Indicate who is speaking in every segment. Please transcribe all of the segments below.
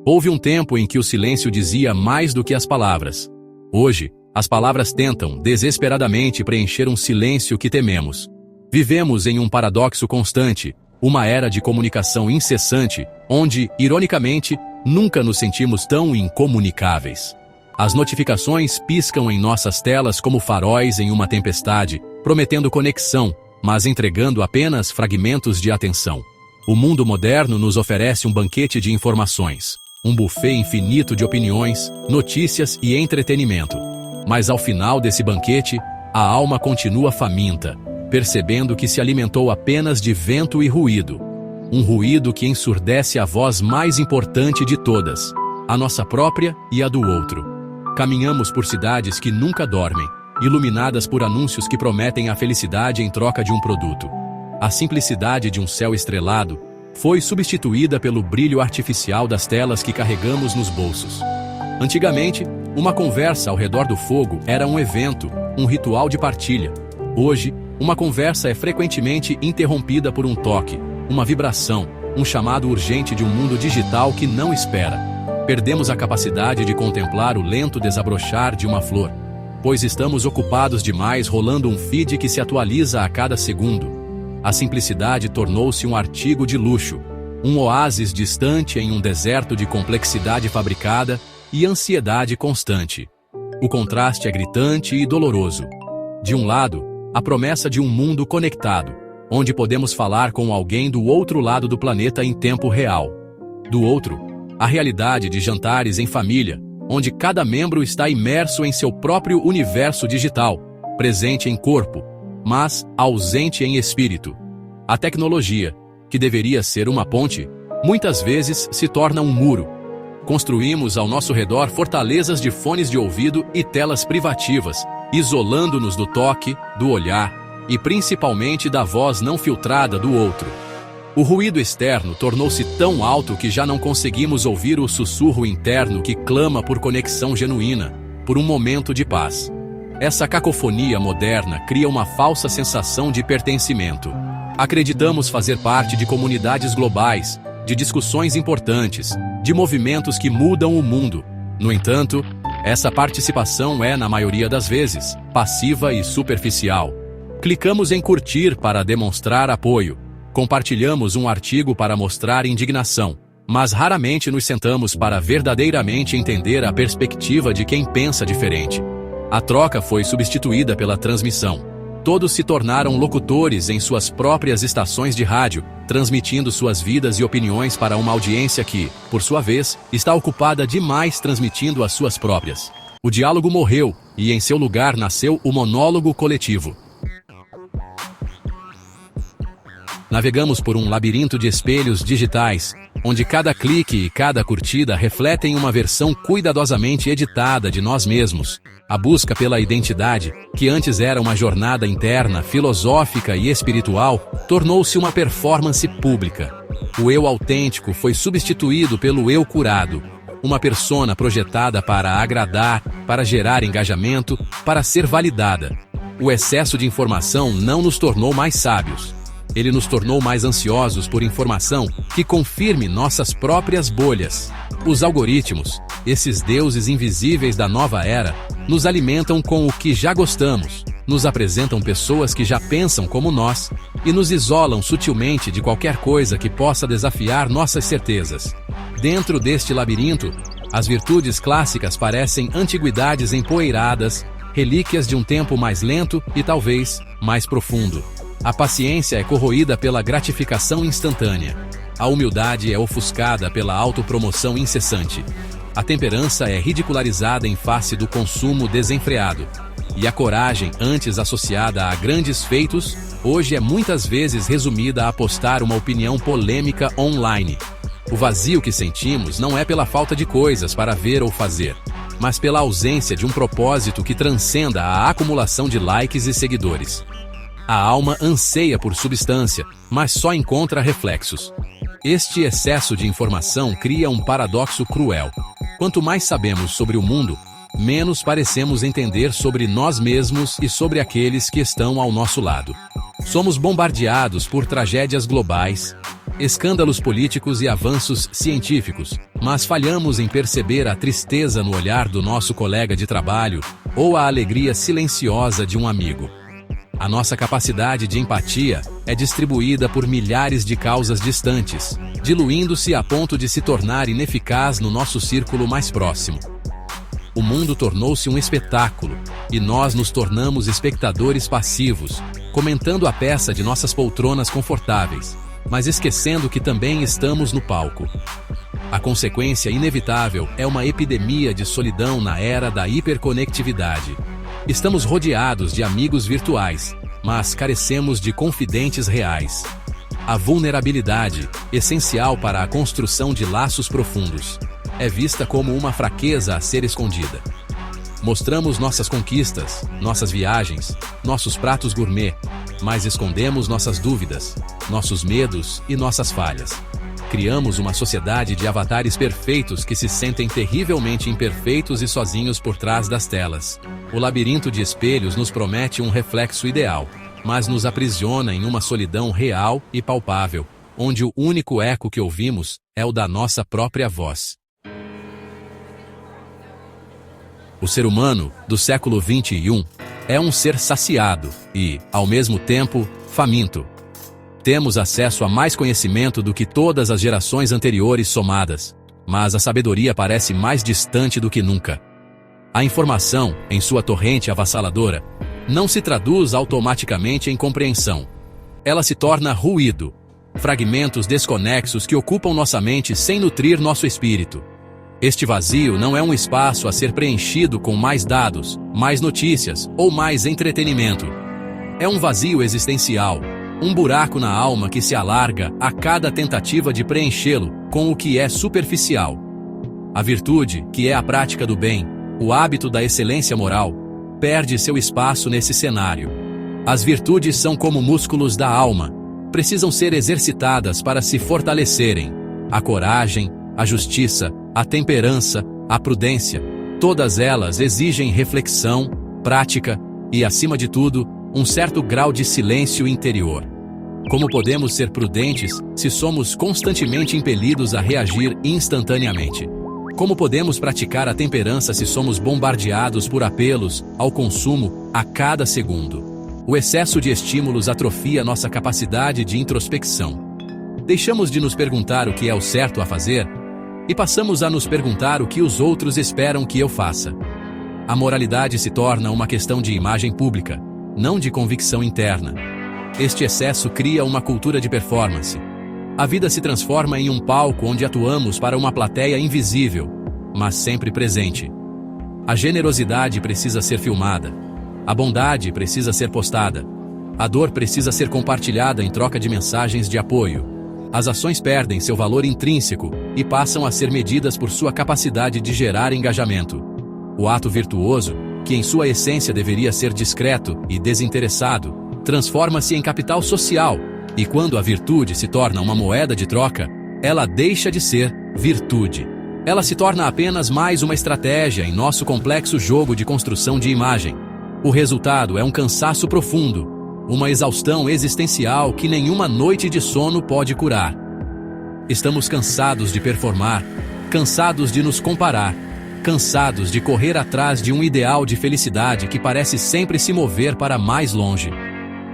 Speaker 1: Houve um tempo em que o silêncio dizia mais do que as palavras. Hoje, as palavras tentam, desesperadamente, preencher um silêncio que tememos. Vivemos em um paradoxo constante, uma era de comunicação incessante, onde, ironicamente, nunca nos sentimos tão incomunicáveis. As notificações piscam em nossas telas como faróis em uma tempestade, prometendo conexão, mas entregando apenas fragmentos de atenção. O mundo moderno nos oferece um banquete de informações, um buffet infinito de opiniões, notícias e entretenimento. Mas ao final desse banquete, a alma continua faminta, percebendo que se alimentou apenas de vento e ruído. Um ruído que ensurdece a voz mais importante de todas, a nossa própria e a do outro. Caminhamos por cidades que nunca dormem, iluminadas por anúncios que prometem a felicidade em troca de um produto. A simplicidade de um céu estrelado foi substituída pelo brilho artificial das telas que carregamos nos bolsos. Antigamente, uma conversa ao redor do fogo era um evento, um ritual de partilha. Hoje, uma conversa é frequentemente interrompida por um toque, uma vibração, um chamado urgente de um mundo digital que não espera. Perdemos a capacidade de contemplar o lento desabrochar de uma flor, pois estamos ocupados demais rolando um feed que se atualiza a cada segundo. A simplicidade tornou-se um artigo de luxo, um oásis distante em um deserto de complexidade fabricada e ansiedade constante. O contraste é gritante e doloroso. De um lado, a promessa de um mundo conectado, onde podemos falar com alguém do outro lado do planeta em tempo real. Do outro, a realidade de jantares em família, onde cada membro está imerso em seu próprio universo digital, presente em corpo, mas ausente em espírito. A tecnologia, que deveria ser uma ponte, muitas vezes se torna um muro. Construímos ao nosso redor fortalezas de fones de ouvido e telas privativas, isolando-nos do toque, do olhar e principalmente da voz não filtrada do outro. O ruído externo tornou-se tão alto que já não conseguimos ouvir o sussurro interno que clama por conexão genuína, por um momento de paz. Essa cacofonia moderna cria uma falsa sensação de pertencimento. Acreditamos fazer parte de comunidades globais, de discussões importantes, de movimentos que mudam o mundo. No entanto, essa participação é, na maioria das vezes, passiva e superficial. Clicamos em curtir para demonstrar apoio. Compartilhamos um artigo para mostrar indignação, mas raramente nos sentamos para verdadeiramente entender a perspectiva de quem pensa diferente. A troca foi substituída pela transmissão. Todos se tornaram locutores em suas próprias estações de rádio, transmitindo suas vidas e opiniões para uma audiência que, por sua vez, está ocupada demais transmitindo as suas próprias. O diálogo morreu e em seu lugar nasceu o monólogo coletivo. Navegamos por um labirinto de espelhos digitais, onde cada clique e cada curtida refletem uma versão cuidadosamente editada de nós mesmos. A busca pela identidade, que antes era uma jornada interna, filosófica e espiritual, tornou-se uma performance pública. O eu autêntico foi substituído pelo eu curado, uma persona projetada para agradar, para gerar engajamento, para ser validada. O excesso de informação não nos tornou mais sábios. Ele nos tornou mais ansiosos por informação que confirme nossas próprias bolhas. Os algoritmos, esses deuses invisíveis da nova era, nos alimentam com o que já gostamos, nos apresentam pessoas que já pensam como nós e nos isolam sutilmente de qualquer coisa que possa desafiar nossas certezas. Dentro deste labirinto, as virtudes clássicas parecem antiguidades empoeiradas, relíquias de um tempo mais lento e talvez mais profundo. A paciência é corroída pela gratificação instantânea. A humildade é ofuscada pela autopromoção incessante. A temperança é ridicularizada em face do consumo desenfreado. E a coragem, antes associada a grandes feitos, hoje é muitas vezes resumida a postar uma opinião polêmica online. O vazio que sentimos não é pela falta de coisas para ver ou fazer, mas pela ausência de um propósito que transcenda a acumulação de likes e seguidores. A alma anseia por substância, mas só encontra reflexos. Este excesso de informação cria um paradoxo cruel. Quanto mais sabemos sobre o mundo, menos parecemos entender sobre nós mesmos e sobre aqueles que estão ao nosso lado. Somos bombardeados por tragédias globais, escândalos políticos e avanços científicos, mas falhamos em perceber a tristeza no olhar do nosso colega de trabalho ou a alegria silenciosa de um amigo. A nossa capacidade de empatia é distribuída por milhares de causas distantes, diluindo-se a ponto de se tornar ineficaz no nosso círculo mais próximo. O mundo tornou-se um espetáculo, e nós nos tornamos espectadores passivos, comentando a peça de nossas poltronas confortáveis, mas esquecendo que também estamos no palco. A consequência inevitável é uma epidemia de solidão na era da hiperconectividade. Estamos rodeados de amigos virtuais, mas carecemos de confidentes reais. A vulnerabilidade, essencial para a construção de laços profundos, é vista como uma fraqueza a ser escondida. Mostramos nossas conquistas, nossas viagens, nossos pratos gourmet, mas escondemos nossas dúvidas, nossos medos e nossas falhas. Criamos uma sociedade de avatares perfeitos que se sentem terrivelmente imperfeitos e sozinhos por trás das telas. O labirinto de espelhos nos promete um reflexo ideal, mas nos aprisiona em uma solidão real e palpável, onde o único eco que ouvimos é o da nossa própria voz. O ser humano, do século XXI, é um ser saciado e, ao mesmo tempo, faminto. Temos acesso a mais conhecimento do que todas as gerações anteriores somadas, mas a sabedoria parece mais distante do que nunca. A informação, em sua torrente avassaladora, não se traduz automaticamente em compreensão. Ela se torna ruído, fragmentos desconexos que ocupam nossa mente sem nutrir nosso espírito. Este vazio não é um espaço a ser preenchido com mais dados, mais notícias ou mais entretenimento. É um vazio existencial, um buraco na alma que se alarga a cada tentativa de preenchê-lo com o que é superficial. A virtude, que é a prática do bem, o hábito da excelência moral, perde seu espaço nesse cenário. As virtudes são como músculos da alma, precisam ser exercitadas para se fortalecerem. A coragem, a justiça, a temperança, a prudência, todas elas exigem reflexão, prática e, acima de tudo, um certo grau de silêncio interior. Como podemos ser prudentes se somos constantemente impelidos a reagir instantaneamente? Como podemos praticar a temperança se somos bombardeados por apelos ao consumo a cada segundo? O excesso de estímulos atrofia nossa capacidade de introspecção. Deixamos de nos perguntar o que é o certo a fazer e passamos a nos perguntar o que os outros esperam que eu faça. A moralidade se torna uma questão de imagem pública, não de convicção interna. Este excesso cria uma cultura de performance. A vida se transforma em um palco onde atuamos para uma plateia invisível, mas sempre presente. A generosidade precisa ser filmada. A bondade precisa ser postada. A dor precisa ser compartilhada em troca de mensagens de apoio. As ações perdem seu valor intrínseco e passam a ser medidas por sua capacidade de gerar engajamento. O ato virtuoso, que em sua essência deveria ser discreto e desinteressado, transforma-se em capital social, e quando a virtude se torna uma moeda de troca, ela deixa de ser virtude. Ela se torna apenas mais uma estratégia em nosso complexo jogo de construção de imagem. O resultado é um cansaço profundo, uma exaustão existencial que nenhuma noite de sono pode curar. Estamos cansados de performar, cansados de nos comparar, cansados de correr atrás de um ideal de felicidade que parece sempre se mover para mais longe.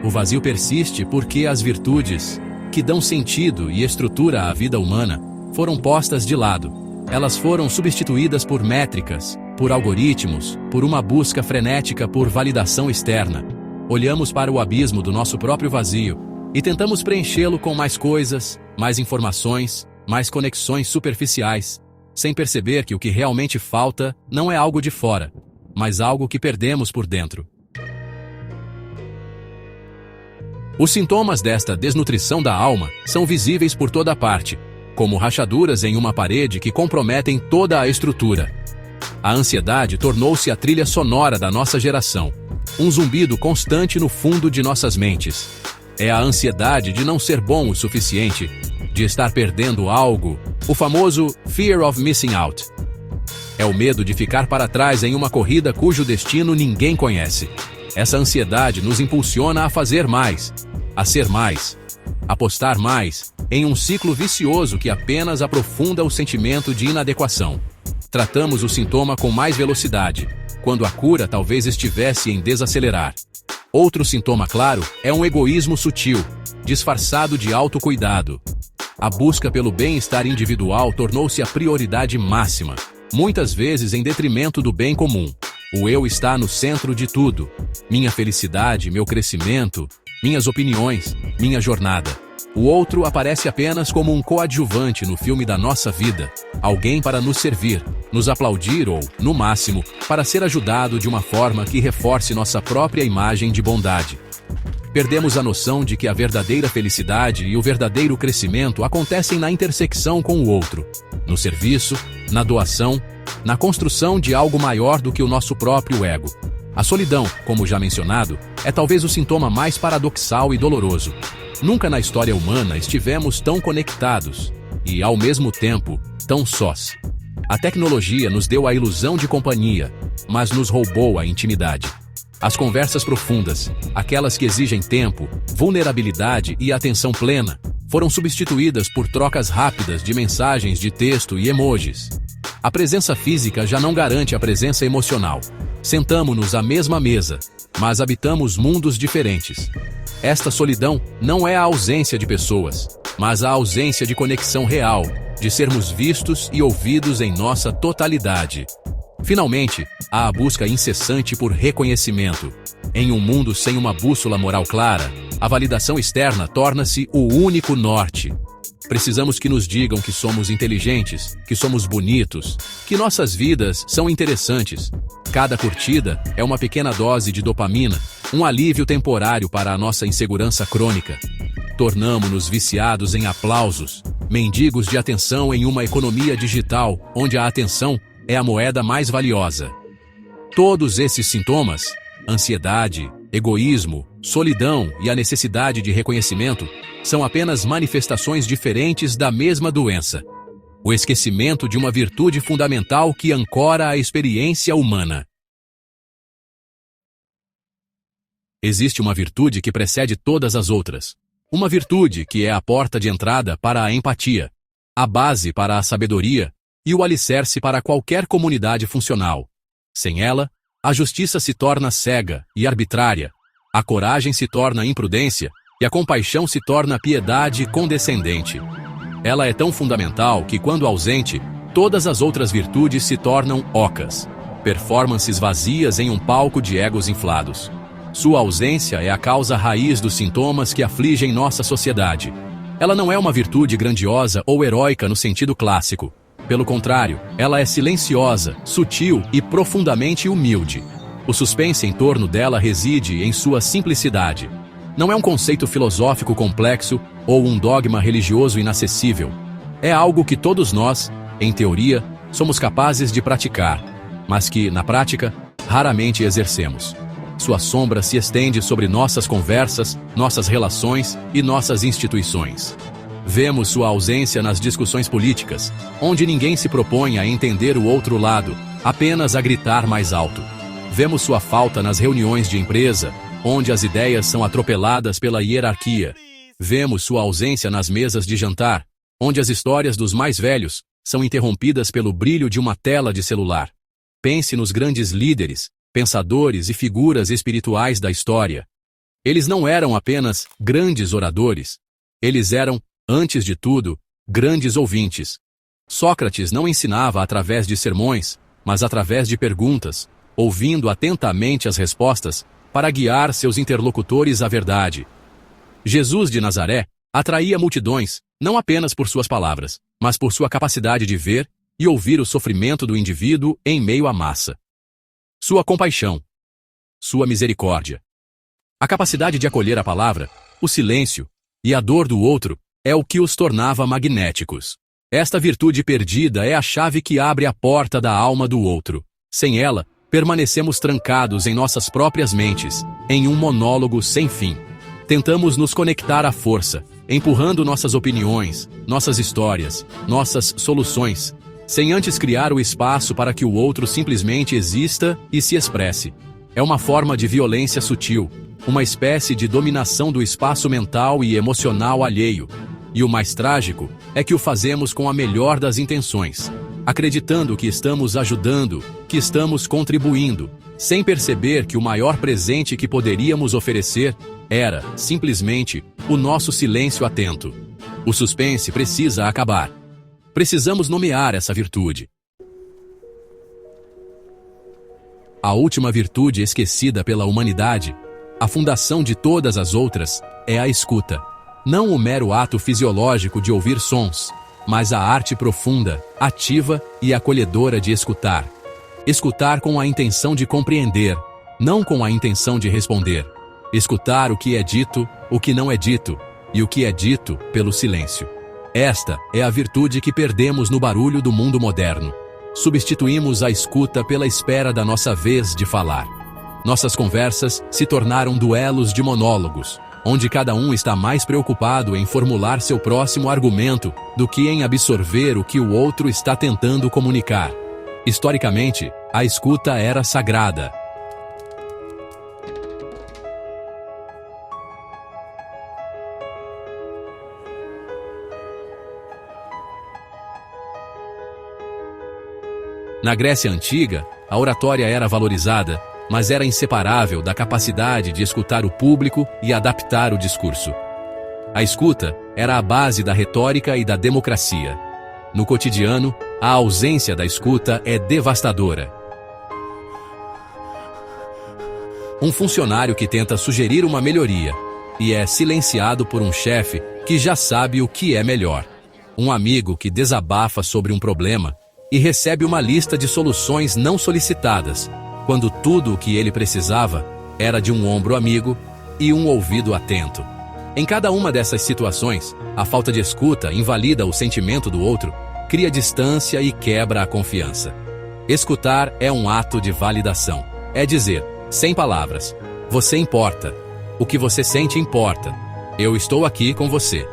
Speaker 1: O vazio persiste porque as virtudes, que dão sentido e estrutura à vida humana, foram postas de lado. Elas foram substituídas por métricas, por algoritmos, por uma busca frenética por validação externa. Olhamos para o abismo do nosso próprio vazio e tentamos preenchê-lo com mais coisas, mais informações, mais conexões superficiais, sem perceber que o que realmente falta não é algo de fora, mas algo que perdemos por dentro. Os sintomas desta desnutrição da alma são visíveis por toda parte, como rachaduras em uma parede que comprometem toda a estrutura. A ansiedade tornou-se a trilha sonora da nossa geração, um zumbido constante no fundo de nossas mentes. É a ansiedade de não ser bom o suficiente, de estar perdendo algo, o famoso fear of missing out. É o medo de ficar para trás em uma corrida cujo destino ninguém conhece. Essa ansiedade nos impulsiona a fazer mais, a ser mais, apostar mais, em um ciclo vicioso que apenas aprofunda o sentimento de inadequação. Tratamos o sintoma com mais velocidade, quando a cura talvez estivesse em desacelerar. Outro sintoma claro é um egoísmo sutil, disfarçado de autocuidado. A busca pelo bem-estar individual tornou-se a prioridade máxima, muitas vezes em detrimento do bem comum. O eu está no centro de tudo. Minha felicidade, meu crescimento, minhas opiniões, minha jornada. O outro aparece apenas como um coadjuvante no filme da nossa vida, alguém para nos servir, nos aplaudir ou, no máximo, para ser ajudado de uma forma que reforce nossa própria imagem de bondade. Perdemos a noção de que a verdadeira felicidade e o verdadeiro crescimento acontecem na intersecção com o outro, no serviço, na doação, na construção de algo maior do que o nosso próprio ego. A solidão, como já mencionado, é talvez o sintoma mais paradoxal e doloroso. Nunca na história humana estivemos tão conectados e, ao mesmo tempo, tão sós. A tecnologia nos deu a ilusão de companhia, mas nos roubou a intimidade. As conversas profundas, aquelas que exigem tempo, vulnerabilidade e atenção plena, foram substituídas por trocas rápidas de mensagens de texto e emojis. A presença física já não garante a presença emocional. Sentamo-nos à mesma mesa, mas habitamos mundos diferentes. Esta solidão não é a ausência de pessoas, mas a ausência de conexão real, de sermos vistos e ouvidos em nossa totalidade. Finalmente, há a busca incessante por reconhecimento. Em um mundo sem uma bússola moral clara, a validação externa torna-se o único norte. Precisamos que nos digam que somos inteligentes, que somos bonitos, que nossas vidas são interessantes. Cada curtida é uma pequena dose de dopamina, um alívio temporário para a nossa insegurança crônica. Tornamo-nos viciados em aplausos, mendigos de atenção em uma economia digital, onde a atenção é a moeda mais valiosa. Todos esses sintomas, ansiedade, egoísmo, solidão e a necessidade de reconhecimento, são apenas manifestações diferentes da mesma doença. O esquecimento de uma virtude fundamental que ancora a experiência humana. Existe uma virtude que precede todas as outras. Uma virtude que é a porta de entrada para a empatia, a base para a sabedoria e o alicerce para qualquer comunidade funcional. Sem ela, a justiça se torna cega e arbitrária, a coragem se torna imprudência e a compaixão se torna piedade condescendente. Ela é tão fundamental que, quando ausente, todas as outras virtudes se tornam ocas, performances vazias em um palco de egos inflados. Sua ausência é a causa raiz dos sintomas que afligem nossa sociedade. Ela não é uma virtude grandiosa ou heróica no sentido clássico. Pelo contrário, ela é silenciosa, sutil e profundamente humilde. O suspense em torno dela reside em sua simplicidade. Não é um conceito filosófico complexo ou um dogma religioso inacessível. É algo que todos nós, em teoria, somos capazes de praticar, mas que, na prática, raramente exercemos. Sua sombra se estende sobre nossas conversas, nossas relações e nossas instituições. Vemos sua ausência nas discussões políticas, onde ninguém se propõe a entender o outro lado, apenas a gritar mais alto. Vemos sua falta nas reuniões de empresa, onde as ideias são atropeladas pela hierarquia. Vemos sua ausência nas mesas de jantar, onde as histórias dos mais velhos são interrompidas pelo brilho de uma tela de celular. Pense nos grandes líderes, pensadores e figuras espirituais da história. Eles não eram apenas grandes oradores. Eles eram, antes de tudo, grandes ouvintes. Sócrates não ensinava através de sermões, mas através de perguntas, ouvindo atentamente as respostas para guiar seus interlocutores à verdade. Jesus de Nazaré atraía multidões, não apenas por suas palavras, mas por sua capacidade de ver e ouvir o sofrimento do indivíduo em meio à massa. Sua compaixão, sua misericórdia. A capacidade de acolher a palavra, o silêncio e a dor do outro é o que os tornava magnéticos. Esta virtude perdida é a chave que abre a porta da alma do outro. Sem ela, permanecemos trancados em nossas próprias mentes, em um monólogo sem fim. Tentamos nos conectar à força, empurrando nossas opiniões, nossas histórias, nossas soluções, sem antes criar o espaço para que o outro simplesmente exista e se expresse. É uma forma de violência sutil, uma espécie de dominação do espaço mental e emocional alheio. E o mais trágico é que o fazemos com a melhor das intenções, acreditando que estamos ajudando, que estamos contribuindo, sem perceber que o maior presente que poderíamos oferecer era, simplesmente, o nosso silêncio atento. O suspense precisa acabar. Precisamos nomear essa virtude. A última virtude esquecida pela humanidade, a fundação de todas as outras, é a escuta. Não o mero ato fisiológico de ouvir sons, mas a arte profunda, ativa e acolhedora de escutar. Escutar com a intenção de compreender, não com a intenção de responder. Escutar o que é dito, o que não é dito, e o que é dito pelo silêncio. Esta é a virtude que perdemos no barulho do mundo moderno. Substituímos a escuta pela espera da nossa vez de falar. Nossas conversas se tornaram duelos de monólogos, onde cada um está mais preocupado em formular seu próximo argumento do que em absorver o que o outro está tentando comunicar. Historicamente, a escuta era sagrada. Na Grécia Antiga, a oratória era valorizada, mas era inseparável da capacidade de escutar o público e adaptar o discurso. A escuta era a base da retórica e da democracia. No cotidiano, a ausência da escuta é devastadora. Um funcionário que tenta sugerir uma melhoria e é silenciado por um chefe que já sabe o que é melhor. Um amigo que desabafa sobre um problema e recebe uma lista de soluções não solicitadas, quando tudo o que ele precisava era de um ombro amigo e um ouvido atento. Em cada uma dessas situações, a falta de escuta invalida o sentimento do outro, cria distância e quebra a confiança. Escutar é um ato de validação. É dizer, sem palavras, você importa. O que você sente importa. Eu estou aqui com você.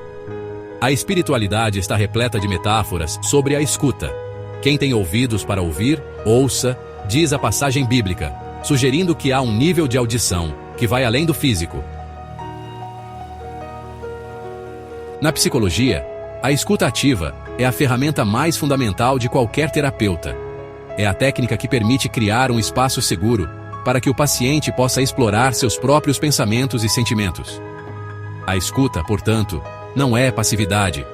Speaker 1: A espiritualidade está repleta de metáforas sobre a escuta. Quem tem ouvidos para ouvir, ouça, diz a passagem bíblica, sugerindo que há um nível de audição que vai além do físico. Na psicologia, a escuta ativa é a ferramenta mais fundamental de qualquer terapeuta. É a técnica que permite criar um espaço seguro para que o paciente possa explorar seus próprios pensamentos e sentimentos. A escuta, portanto, não é passividade,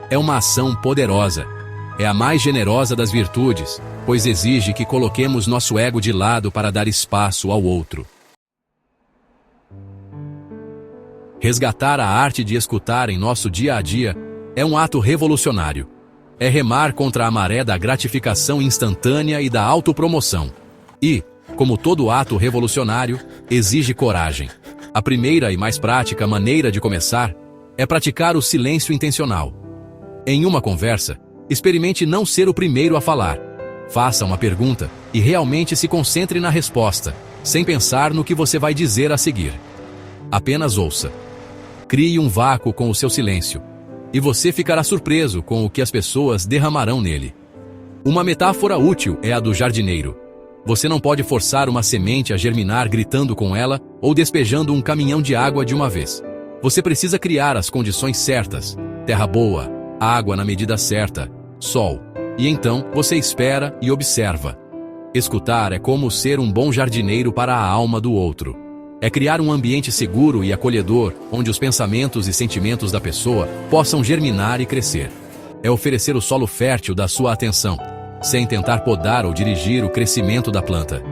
Speaker 1: é uma ação poderosa. É a mais generosa das virtudes, pois exige que coloquemos nosso ego de lado para dar espaço ao outro. Resgatar a arte de escutar em nosso dia a dia é um ato revolucionário. É remar contra a maré da gratificação instantânea e da autopromoção. E, como todo ato revolucionário, exige coragem. A primeira e mais prática maneira de começar é praticar o silêncio intencional. Em uma conversa, experimente não ser o primeiro a falar. Faça uma pergunta e realmente se concentre na resposta, sem pensar no que você vai dizer a seguir. Apenas ouça. Crie um vácuo com o seu silêncio, e você ficará surpreso com o que as pessoas derramarão nele. Uma metáfora útil é a do jardineiro. Você não pode forçar uma semente a germinar gritando com ela ou despejando um caminhão de água de uma vez. Você precisa criar as condições certas, terra boa, água na medida certa, sol. E então você espera e observa. Escutar é como ser um bom jardineiro para a alma do outro. É criar um ambiente seguro e acolhedor, onde os pensamentos e sentimentos da pessoa possam germinar e crescer. É oferecer o solo fértil da sua atenção, sem tentar podar ou dirigir o crescimento da planta.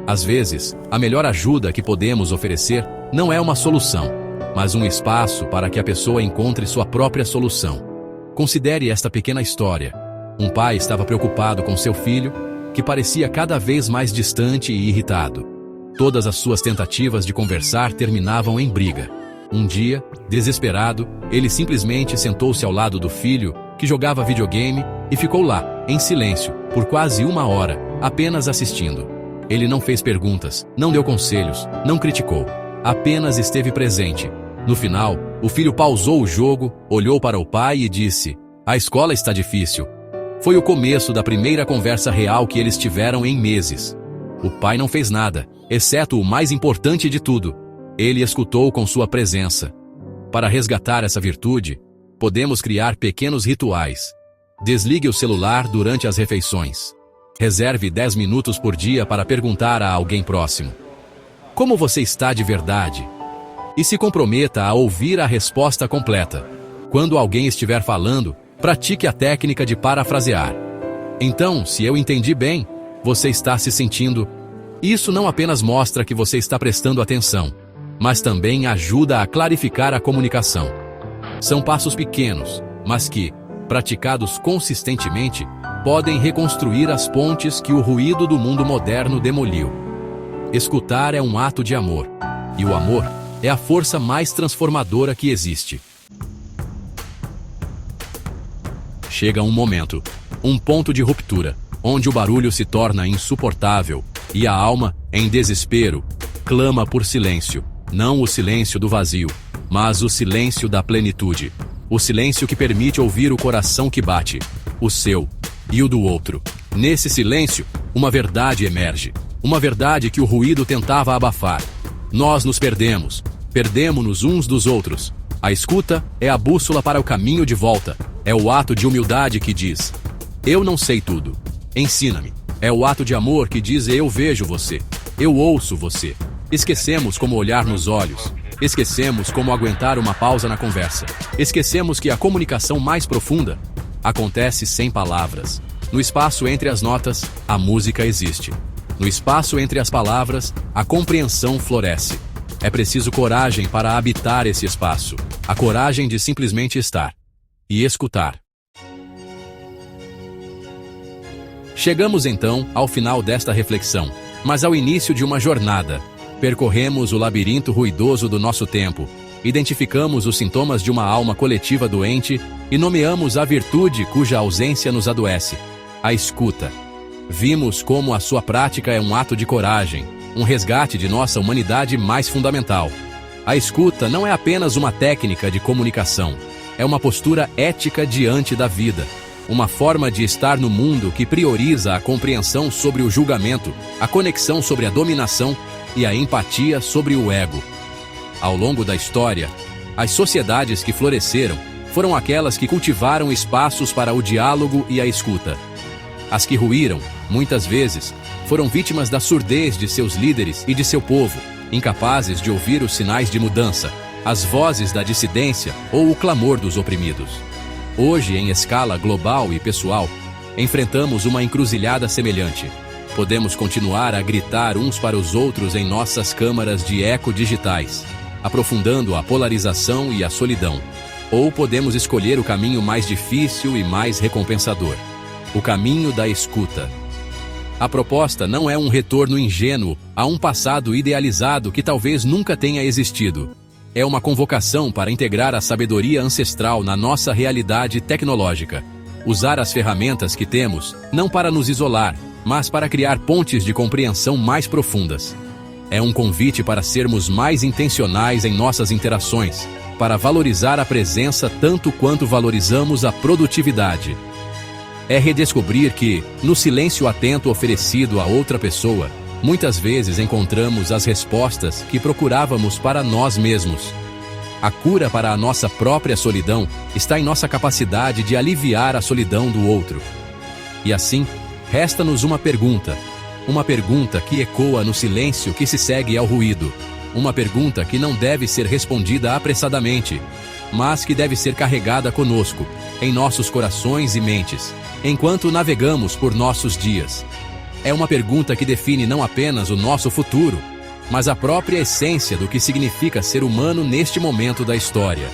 Speaker 1: Às vezes, a melhor ajuda que podemos oferecer não é uma solução, mas um espaço para que a pessoa encontre sua própria solução. Considere esta pequena história. Um pai estava preocupado com seu filho, que parecia cada vez mais distante e irritado. Todas as suas tentativas de conversar terminavam em briga. Um dia, desesperado, ele simplesmente sentou-se ao lado do filho, que jogava videogame, e ficou lá, em silêncio, por quase 1 hora, apenas assistindo. Ele não fez perguntas, não deu conselhos, não criticou. Apenas esteve presente. No final, o filho pausou o jogo, olhou para o pai e disse: "A escola está difícil." Foi o começo da primeira conversa real que eles tiveram em meses. O pai não fez nada, exceto o mais importante de tudo. Ele escutou com sua presença. Para resgatar essa virtude, Podemos criar pequenos rituais. Desligue o celular durante as refeições. Reserve 10 minutos por dia para perguntar a alguém próximo: como você está de verdade? E se comprometa a ouvir a resposta completa. Quando alguém estiver falando, pratique a técnica de parafrasear. Então, se eu entendi bem, você está se sentindo... Isso não apenas mostra que você está prestando atenção, mas também ajuda a clarificar a comunicação. São passos pequenos, mas que, praticados consistentemente, podem reconstruir as pontes que o ruído do mundo moderno demoliu. Escutar é um ato de amor, e o amor é a força mais transformadora que existe. Chega um momento, um ponto de ruptura, onde o barulho se torna insuportável e a alma, em desespero, clama por silêncio. Não o silêncio do vazio, mas o silêncio da plenitude. O silêncio que permite ouvir o coração que bate, o seu e o do outro. Nesse silêncio, uma verdade emerge. Uma verdade que o ruído tentava abafar. Nós nos perdemos. Perdemos-nos uns dos outros. A escuta é a bússola para o caminho de volta. É o ato de humildade que diz: eu não sei tudo. Ensina-me. É o ato de amor que diz: eu vejo você. Eu ouço você. Esquecemos como olhar nos olhos. Esquecemos como aguentar uma pausa na conversa. Esquecemos que a comunicação mais profunda acontece sem palavras. No espaço entre as notas, a música existe. No espaço entre as palavras, a compreensão floresce. É preciso coragem para habitar esse espaço. A coragem de simplesmente estar e escutar. Chegamos então ao final desta reflexão, mas ao início de uma jornada. Percorremos o labirinto ruidoso do nosso tempo, identificamos os sintomas de uma alma coletiva doente e nomeamos a virtude cuja ausência nos adoece: a escuta. Vimos como a sua prática é um ato de coragem, um resgate de nossa humanidade mais fundamental. A escuta não é apenas uma técnica de comunicação, é uma postura ética diante da vida, uma forma de estar no mundo que prioriza a compreensão sobre o julgamento, a conexão sobre a dominação e a empatia sobre o ego. Ao longo da história, as sociedades que floresceram foram aquelas que cultivaram espaços para o diálogo e a escuta. As que ruíram, muitas vezes, foram vítimas da surdez de seus líderes e de seu povo, incapazes de ouvir os sinais de mudança, as vozes da dissidência ou o clamor dos oprimidos. Hoje, em escala global e pessoal, enfrentamos uma encruzilhada semelhante. Podemos continuar a gritar uns para os outros em nossas câmaras de eco digitais, aprofundando a polarização e a solidão. Ou podemos escolher o caminho mais difícil e mais recompensador: o caminho da escuta. A proposta não é um retorno ingênuo a um passado idealizado que talvez nunca tenha existido. É uma convocação para integrar a sabedoria ancestral na nossa realidade tecnológica. Usar as ferramentas que temos, não para nos isolar, mas para criar pontes de compreensão mais profundas. É um convite para sermos mais intencionais em nossas interações, para valorizar a presença tanto quanto valorizamos a produtividade. É redescobrir que, no silêncio atento oferecido a outra pessoa, muitas vezes encontramos as respostas que procurávamos para nós mesmos. A cura para a nossa própria solidão está em nossa capacidade de aliviar a solidão do outro. E assim, resta-nos uma pergunta que ecoa no silêncio que se segue ao ruído, uma pergunta que não deve ser respondida apressadamente, mas que deve ser carregada conosco, em nossos corações e mentes, enquanto navegamos por nossos dias. É uma pergunta que define não apenas o nosso futuro, mas a própria essência do que significa ser humano neste momento da história.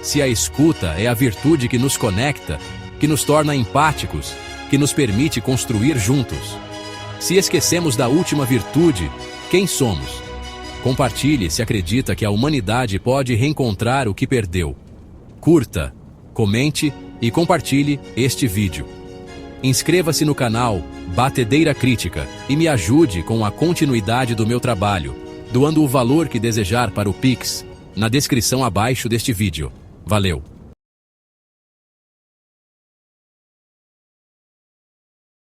Speaker 1: Se a escuta é a virtude que nos conecta, que nos torna empáticos, que nos permite construir juntos. Se esquecemos da última virtude, quem somos? Compartilhe se acredita que a humanidade pode reencontrar o que perdeu. Curta, comente e compartilhe este vídeo. Inscreva-se no canal Batedeira Crítica e me ajude com a continuidade do meu trabalho, doando o valor que desejar para o Pix, na descrição abaixo deste vídeo. Valeu!